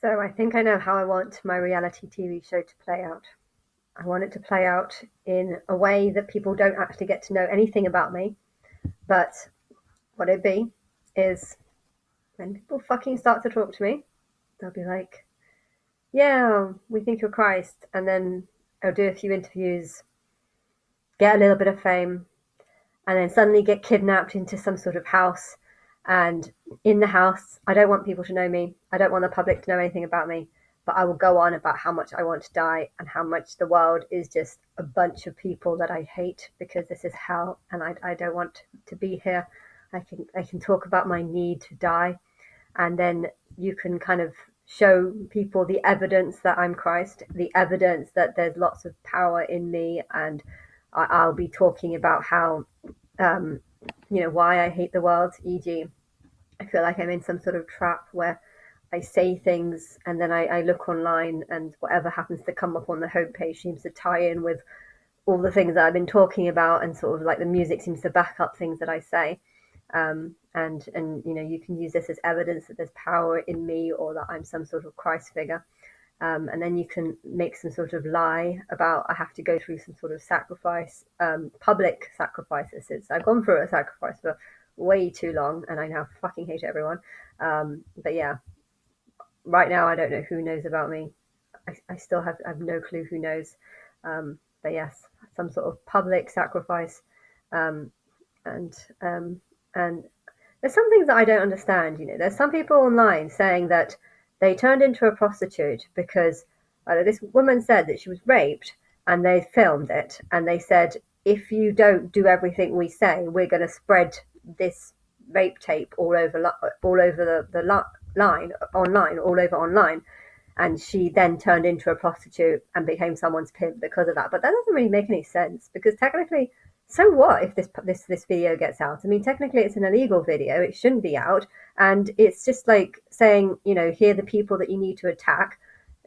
So I think I know how I want my reality TV show to play out. I want it to play out in a way that people don't actually get to know anything about me. But what it'd be is when people fucking start to talk to me, they'll be like, yeah, we think you're Christ. And then I'll do a few interviews, get a little bit of fame, and then suddenly get kidnapped into some sort of house. And in the house, I don't want people to know me. I don't want the public to know anything about me. But I will go on about how much I want to die and how much the world is just a bunch of people that I hate because this is hell and I don't want to be here. I can talk about my need to die, and then you can kind of show people the evidence that I'm Christ, the evidence that there's lots of power in me, and I'll be talking about how um, why I hate the world. E.g., I feel like I'm in some sort of trap where I say things and then I look online and whatever happens to come up on the homepage seems to tie in with all the things that I've been talking about, and sort of like the music seems to back up things that I say. And you can use this as evidence that there's power in me or that I'm some sort of Christ figure. And then you can make some sort of lie about I have to go through some sort of sacrifice, public sacrifices. Since I've gone through a sacrifice for way too long, and I now fucking hate everyone. But yeah, right now I don't know who knows about me. I still have no clue who knows. But yes, some sort of public sacrifice, um, and and there's some things that I don't understand. There's some people online saying that they turned into a prostitute because this woman said that she was raped, and they filmed it, and they said, if you don't do everything we say, we're going to spread this rape tape all over the line online, all over online. And she then turned into a prostitute and became someone's pimp because of that. But that doesn't really make any sense, because technically, so what if this video gets out? I mean, technically, it's an illegal video. It shouldn't be out, and it's just like saying, here are the people that you need to attack.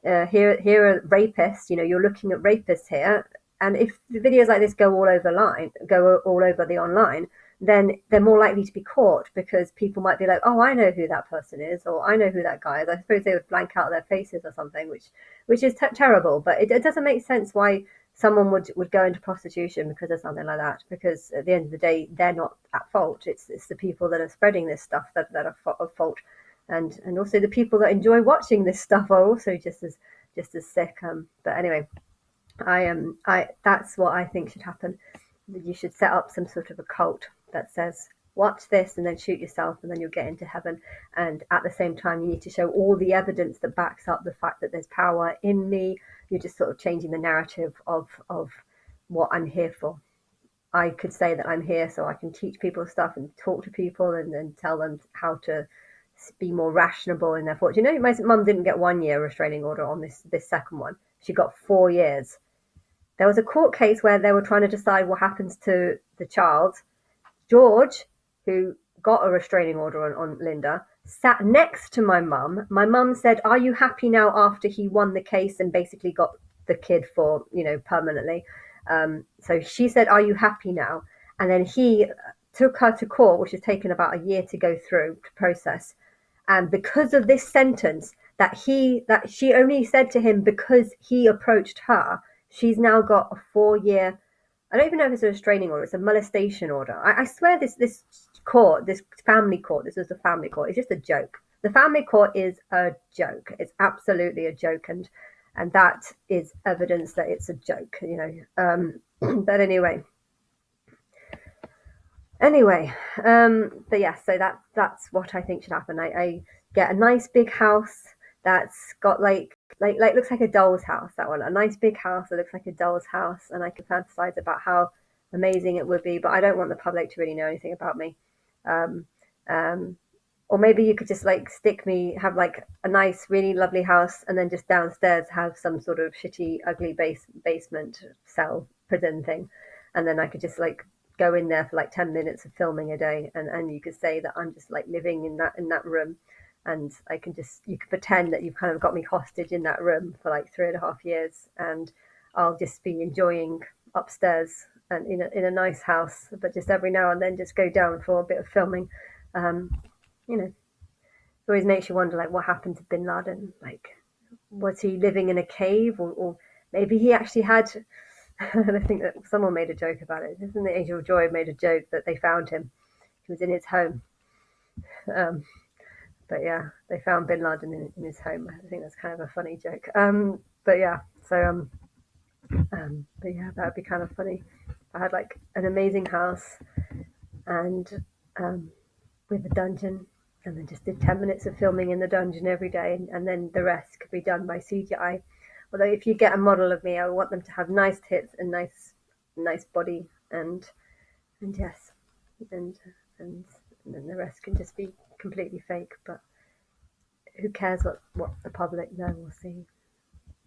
Here are rapists. You're looking at rapists here, and if the videos like this go all over the online, then they're more likely to be caught, because people might be like, oh, I know who that person is, or I know who that guy is. I suppose they would blank out their faces or something, which is terrible. But it doesn't make sense why someone would go into prostitution because of something like that, because at the end of the day, they're not at fault. It's the people that are spreading this stuff that are at fault. And also the people that enjoy watching this stuff are also just as sick. But anyway, I that's what I think should happen. You should set up some sort of a cult that says, watch this and then shoot yourself and then you'll get into heaven. And at the same time, you need to show all the evidence that backs up the fact that there's power in me. You're just sort of changing the narrative of what I'm here for. I could say that I'm here so I can teach people stuff and talk to people and tell them how to be more rational in their thoughts. My mum didn't get 1 year restraining order on this second one. She got 4 years. There was a court case where they were trying to decide what happens to the child. George, who got a restraining order on Linda, sat next to my mum. My mum said, are you happy now, after he won the case and basically got the kid for, permanently? So she said, are you happy now? And then he took her to court, which has taken about a year to go through to process. And because of this sentence that she only said to him because he approached her, she's now got a 4 year. I don't even know if it's a restraining order. It's a molestation order. I swear this court, this family court, this is the family court. It's just a joke. The family court is a joke. It's absolutely a joke, and that is evidence that it's a joke. But but yeah. So that's what I think should happen. I get a nice big house that's got like looks like a doll's house. That one, a nice big house that looks like a doll's house, and I can fantasize about how amazing it would be. But I don't want the public to really know anything about me. Um, um, or maybe you could just like have like a nice, really lovely house, and then just downstairs have some sort of shitty, ugly basement cell prison thing, and then I could just like go in there for like 10 minutes of filming a day, and you could say that I'm just like living in that room, and you could pretend that you've kind of got me hostage in that room for like 3.5 years, and I'll just be enjoying upstairs and in a nice house, but just every now and then just go down for a bit of filming. Um, you know, always makes you wonder, like, what happened to Bin Laden? Like, was he living in a cave, or maybe he actually had? And I think that someone made a joke about it. Isn't the Angel of Joy made a joke that they found him? He was in his home. Um, but yeah, they found Bin Laden in his home. I think that's kind of a funny joke. But yeah, so but yeah, that would be kind of funny. I had like an amazing house and um, with a dungeon, and then just did 10 minutes of filming in the dungeon every day, and then the rest could be done by CGI. Although if you get a model of me, I want them to have nice tits and nice body, and yes, and and and then the rest can just be completely fake. But who cares what the public know or see?